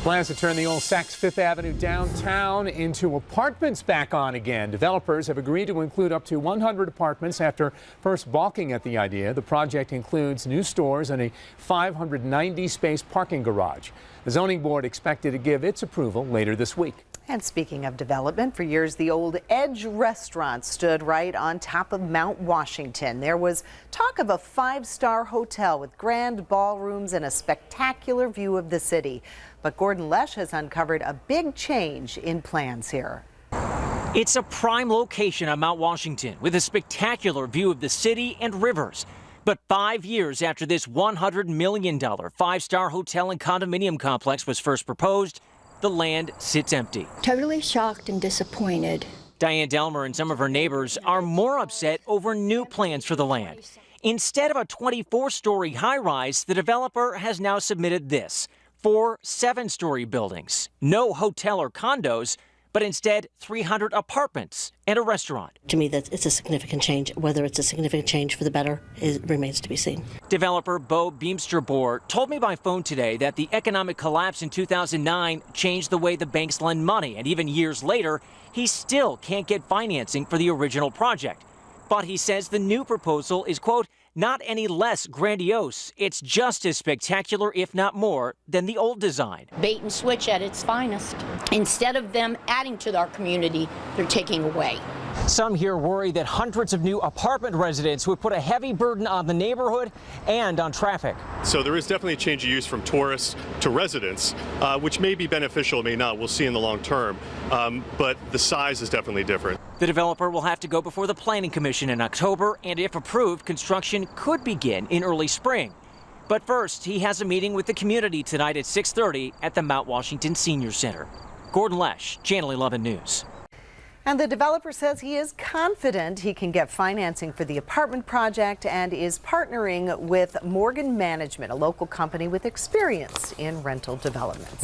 Plans to turn the old Saks Fifth Avenue downtown into apartments back on again. Developers have agreed to include up to 100 apartments after first balking at the idea. The project includes new stores and a 590-space parking garage. The zoning board expected to give its approval later this week. And speaking of development, for years the old Edge restaurant stood right on top of Mount Washington. There was talk of a 5-star hotel with grand ballrooms and a spectacular view of the city. But Gordon Lesh has uncovered a big change in plans here. It's a prime location on Mount Washington with a spectacular view of the city and rivers. But 5 years after this $100 million 5-star hotel and condominium complex was first proposed, the land sits empty. Totally shocked and disappointed. Diane Delmer and some of her neighbors are more upset over new plans for the land. Instead of a 24-story high-rise, the developer has now submitted this: 4 7-story buildings. No hotel or condos, but instead 300 apartments and a restaurant. To me, that it's a significant change. Whether it's a significant change for the better remains to be seen. Developer Bo Beamsterboer told me by phone today that the economic collapse in 2009 changed the way the banks lend money, and even years later, he still can't get financing for the original project. But he says the new proposal is, quote, not any less grandiose. It's just as spectacular, if not more, than the old design. Bait and switch at its finest. Instead of them adding to our community, they're taking away. Some here worry that hundreds of new apartment residents would put a heavy burden on the neighborhood and on traffic. So there is definitely a change of use from tourists to residents, which may be beneficial, may not. We'll see in the long term. But the size is definitely different. The developer will have to go before the Planning Commission in October, and if approved, construction could begin in early spring. But first, he has a meeting with the community tonight at 6:30 at the Mount Washington Senior Center. Gordon Lesh, Channel 11 News. And the developer says he is confident he can get financing for the apartment project and is partnering with Morgan Management, a local company with experience in rental developments.